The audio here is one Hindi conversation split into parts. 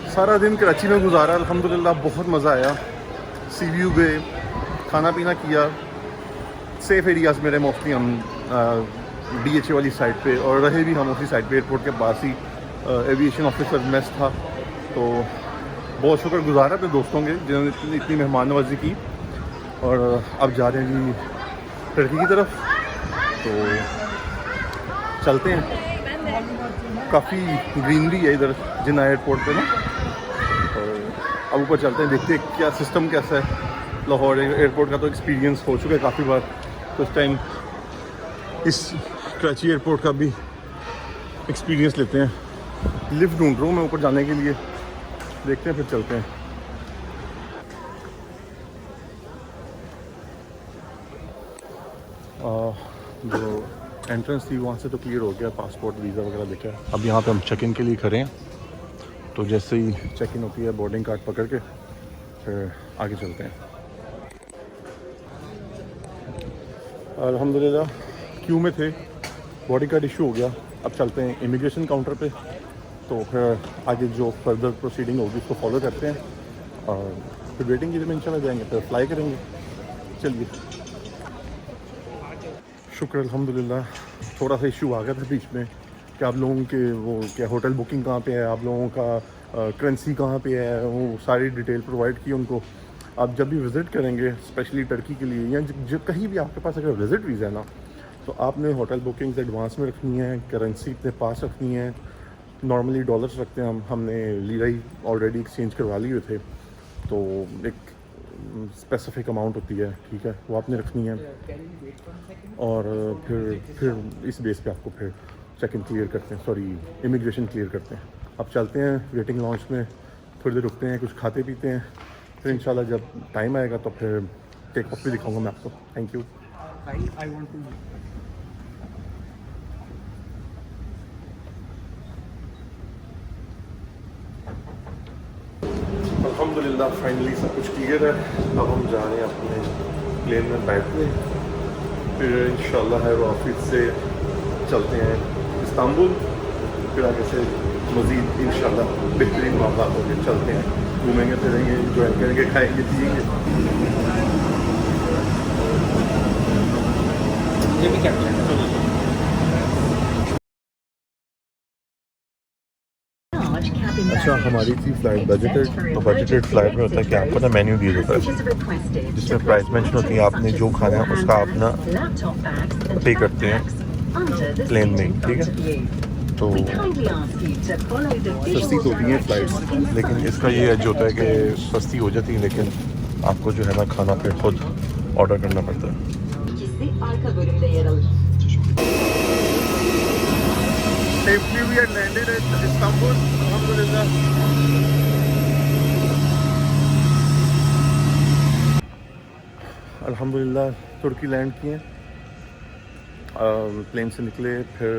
सारा दिन कराची में गुजारा अल्हम्दुलिल्लाह, बहुत मज़ा आया। सी व्यू गए, खाना पीना किया। सेफ एरियाज़ मेरे मोस्टली हम DHA वाली साइड पे, और रहे भी हम उसी साइड पे, एयरपोर्ट के पास ही एविएशन ऑफिसर मेस था। तो बहुत शुक्रगुजार है अपने दोस्तों के जिन्होंने इतनी मेहमान नवाजी की। और अब जा रहे हैं जी टर्की की तरफ, तो चलते हैं। काफ़ी ग्रीनरी है इधर जिन्ना एयरपोर्ट पे ना। और अब ऊपर चलते हैं, देखते हैं क्या सिस्टम कैसा है। लाहौर एयरपोर्ट का तो एक्सपीरियंस हो चुका है काफ़ी बार, तो इस टाइम इस कराची एयरपोर्ट का भी एक्सपीरियंस लेते हैं। लिफ्ट ढूंढ रहा हूँ मैं ऊपर जाने के लिए, देखते हैं फिर चलते हैं। जो एंट्रेंस थी वहाँ से तो क्लियर हो गया, पासपोर्ट वीज़ा वगैरह देखा। अब यहाँ पे हम चेक इन के लिए खड़े हैं, तो जैसे ही चेक इन होती है बोर्डिंग कार्ड पकड़ के फिर आगे चलते हैं। अल्हम्दुलिल्लाह क्यू में थे, बोर्डिंग कार्ड इशू हो गया। अब चलते हैं इमिग्रेशन काउंटर पे, तो फिर आगे जो फर्दर प्रोसीडिंग होगी उसको फॉलो करते हैं और फिर वेटिंग के लिए इंशाल्लाह जाएंगे, फिर अप्लाई करेंगे। चलिए, शुक्र अल्हम्दुलिल्लाह। थोड़ा सा इशू आ गया था बीच में कि आप लोगों के वो क्या होटल बुकिंग कहाँ पे है, आप लोगों का करेंसी कहाँ पे है, वो सारी डिटेल प्रोवाइड की उनको। आप जब भी विज़िट करेंगे स्पेशली टर्की के लिए, या जब कहीं भी आपके पास अगर विज़िट वीज़ा है ना, तो आपने होटल बुकिंग्स एडवांस में रखनी है, करेंसी अपने पास रखनी है। नॉर्मली डॉलर्स रखते हैं हमने लीरा ही ऑलरेडी एक्सचेंज करवा लिए हुए थे, तो एक स्पेसिफिक अमाउंट होती है, ठीक है, वो आपने रखनी है। और फिर इस बेस पे आपको फिर चेक इन क्लियर करते हैं, सॉरी इमिग्रेशन क्लियर करते हैं। अब चलते हैं वेटिंग लॉन्च में, थोड़ी देर रुकते हैं, कुछ खाते पीते हैं, फिर इंशाल्लाह जब टाइम आएगा तो फिर टेक ऑफ भी दिखाऊंगा मैं आपको। Thank you. अल्हम्दुलिल्लाह फाइनली सब कुछ क्लियर है। अब हम जा रहे हैं अपने प्लेन में बैठने, फिर इंशाल्लाह है वो ऑफिस से चलते हैं इस्तांबुल, फिर आगे से मज़ीद इंशाल्लाह बेहतरीन मामला होंगे। चलते हैं, घूमेंगे फिरेंगे, इंजॉय करेंगे, खाएंगे पिएंगे। ये भी कैप्चर अच्छा, हमारी थी फ्लाइट बजटेड, तो बजटेड फ्लाइट में होता है कि आपको ना मेन्यू दिया जाता है जिसमें प्राइस मेंशन होती है, आपने जो खाना है उसका आप ना पे करते हैं प्लेन में, ठीक है। तो सस्ती तो होती हैं फ़्लाइट्स, लेकिन इसका ये एज होता है कि सस्ती हो जाती है, लेकिन आपको जो है ना खाना फिर खुद ऑर्डर करना पड़ता है। Safely we had landed at Istanbul, alhamdulillah. अल्हम्दुलिल्लाह तुर्की लैंड किए, प्लेन से निकले, फिर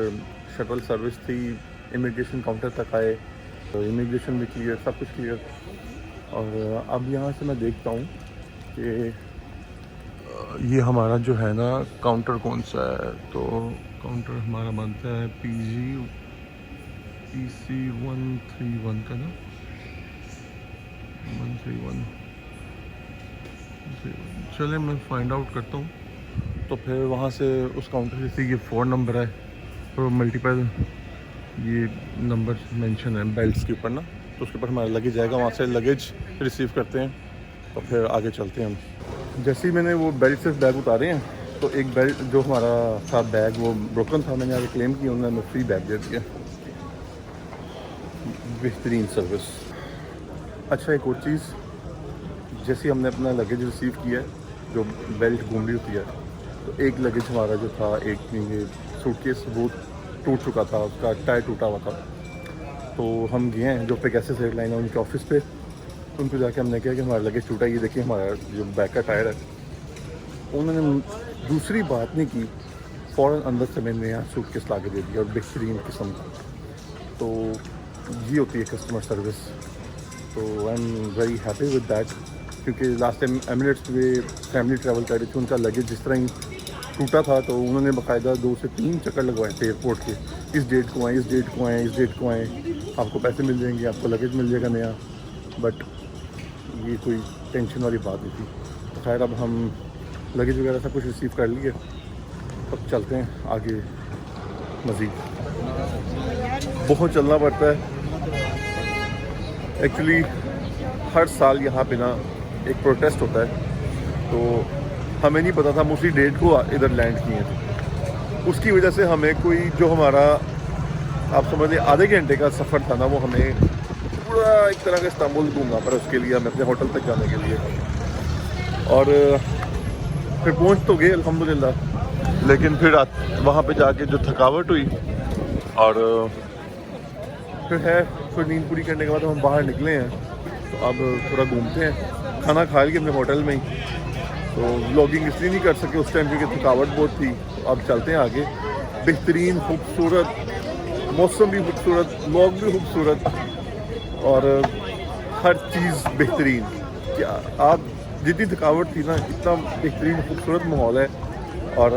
शटल सर्विस थी, इमिग्रेशन काउंटर तक आए, तो इमिग्रेशन भी क्लियर, सब कुछ क्लियर। और अब यहाँ से मैं देखता हूँ कि ये हमारा जो है ना काउंटर कौन सा है। तो काउंटर हमारा बनता है PC 131 का ना, 131। चले मैं फाइंड आउट करता हूँ, तो फिर वहाँ से उस काउंटर से ये 4 नंबर है, तो मल्टीपल ये नंबर मेंशन है बेल्ट्स के ऊपर ना, तो उसके ऊपर हमारा लगेज जाएगा, वहाँ से लगेज रिसीव करते हैं, तो फिर आगे चलते हैं हम। जैसे ही मैंने वो बेल्ट से बैग उतारे हैं, तो एक बेल्ट जो हमारा था बैग वो ब्रोकन था, मैंने आगे क्लेम किया, उन्होंने हमें फ्री बैग दे दिया। बेहतरीन सर्विस। अच्छा, एक और चीज़, जैसे हमने अपना लगेज रिसीव किया है, जो बेल्ट घूम रही होती है, तो एक लगेज हमारा जो था, एक ये सूटकेस वो टूट चुका था, उसका टायर टूटा हुआ था। तो हम गए हैं जो पेगासस एयरलाइन है उनके ऑफिस पे, तो उनको जाके हमने कहा कि हमारा लगेज टूटा, ये देखिए हमारा जो बैक का टायर है। उन्होंने दूसरी बात नहीं की, फ़ौरन अंदर से मैंने यहाँ सूटकेस ला के दे दिया, और बेहतरीन किस्म का। तो ये होती है कस्टमर सर्विस, तो I am very happy with that, क्योंकि लास्ट टाइम एमिरेट्स में फैमिली ट्रैवल कर रही थी, उनका लगेज जिस तरह ही टूटा था, तो उन्होंने बाकायदा 2 से 3 चक्कर लगवाए थे एयरपोर्ट के, इस डेट को आए, इस डेट को आए, इस डेट को आए। आपको पैसे मिल जाएंगे, आपको लगेज मिल जाएगा नया, बट ये कोई टेंशन वाली बात नहीं थी। तो खैर अब हम लगेज वगैरह सब कुछ रिसीव कर लिए, अब चलते हैं आगे मज़ीद। बहुत चलना पड़ता है एक्चुअली। हर साल यहाँ पे ना एक प्रोटेस्ट होता है, तो हमें नहीं पता था, हम उसी डेट को इधर लैंड किए थे। उसकी वजह से हमें कोई जो हमारा आप समझ लें आधे घंटे का सफ़र था ना, वो हमें पूरा एक तरह का इस्तांबुल घूमना पड़ा उसके लिए, हमें अपने होटल तक जाने के लिए। और फिर पहुँच तो गए अल्हम्दुलिल्लाह, लेकिन फिर वहाँ पे जाके जो थकावट हुई और फिर नींद पूरी करने के बाद हम बाहर निकले हैं। तो अब थोड़ा घूमते हैं, खाना खा लिए अपने होटल में ही, तो व्लॉगिंग इसलिए नहीं कर सके उस टाइम क्योंकि थकावट बहुत थी। तो अब चलते हैं आगे। बेहतरीन खूबसूरत मौसम भी खूबसूरत, व्लॉग भी खूबसूरत और हर चीज़ बेहतरीन। क्या आप जितनी थकावट थी ना, इतना बेहतरीन खूबसूरत माहौल है और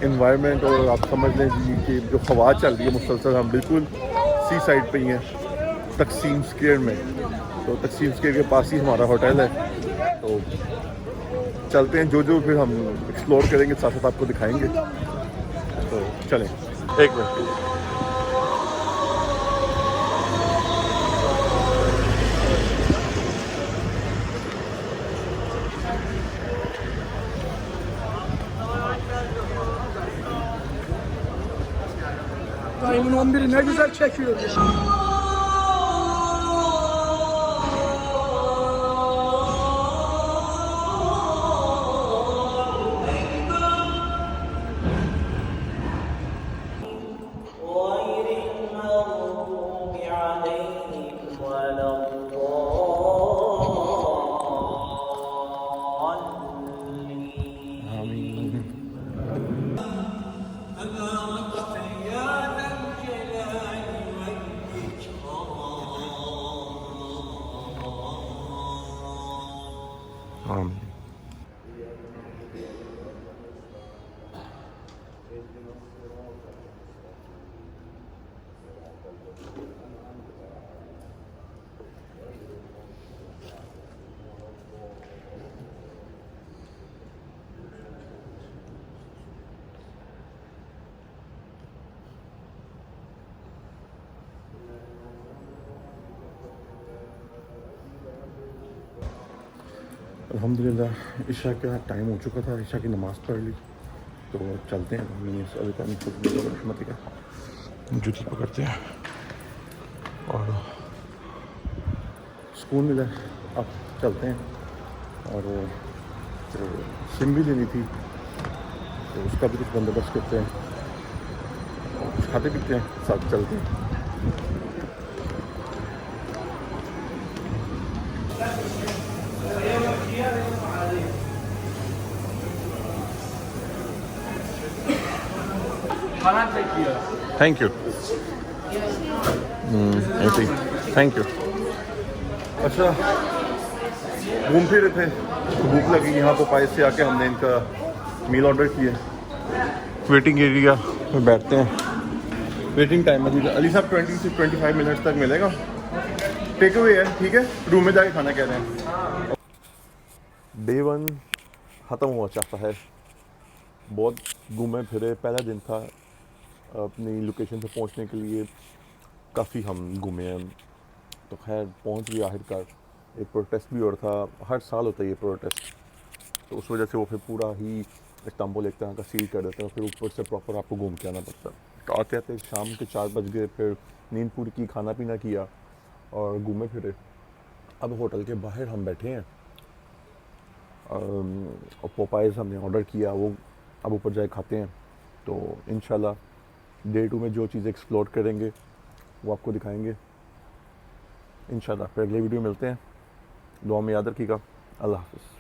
इन्वायरमेंट, और आप समझ लें जी कि जो हवा चल रही है मुसलसल। हम बिल्कुल सी साइड पे ही हैं, तकसीम स्क्वायर में। तो तकसीम स्क्वायर के पास ही हमारा होटल है। तो चलते हैं, जो फिर हम एक्सप्लोर करेंगे साथ साथ आपको दिखाएंगे। तो चलें, एक minute. Ayın 11'i ne güzel çekiyor ya. अल्हम्दुलिल्लाह इशा का टाइम हो चुका था, इशा की नमाज़ पढ़ ली। तो चलते हैं, अभी का जूती पकड़ते हैं और सुकून मिला। अब चलते हैं और तो सिम भी लेनी थी, तो उसका भी कुछ बंदोबस्त करते हैं और कुछ खाते पीते हैं, साथ चलते हैं। थैंक यू, ऐसे ही थैंक यू। अच्छा, घूम फिर रहे थे तो भूख लगी, यहाँ पोपाई से आके हमने इनका मील ऑर्डर किया। वेटिंग एरिया में बैठते हैं, वेटिंग टाइम अभी अली साहब 20 से 25 मिनट्स तक मिलेगा। टेक अवे है, ठीक है, रूम में जाके खाना कह रहे हैं। डे 1 ख़त्म हुआ चाहता है, बहुत घूमे फिरे। पहला दिन था, अपनी लोकेशन पे पहुंचने के लिए काफ़ी हम घूमे हैं। तो खैर पहुंच गया आखिरकार। एक प्रोटेस्ट भी और था, हर साल होता है ये प्रोटेस्ट, तो उस वजह से वो फिर पूरा ही इस्तांबुल एक तरह का सील कर देते हैं, फिर ऊपर से प्रॉपर आपको घूम के आना पड़ता है। तो आते आते शाम के 4 बज गए, फिर नींद पूरी की, खाना पीना किया और घूमे फिरे। अब होटल के बाहर हम बैठे हैं और पोपाइज़ हमने ऑर्डर किया, वो अब ऊपर जाए खाते हैं। तो इंशाल्लाह डे 2 में जो चीज़ें एक्सप्लोर करेंगे वो आपको दिखाएंगे इंशाल्लाह। फिर अगले वीडियो मिलते हैं, दुआ में याद रखिएगा। अल्लाह हाफ़िज़।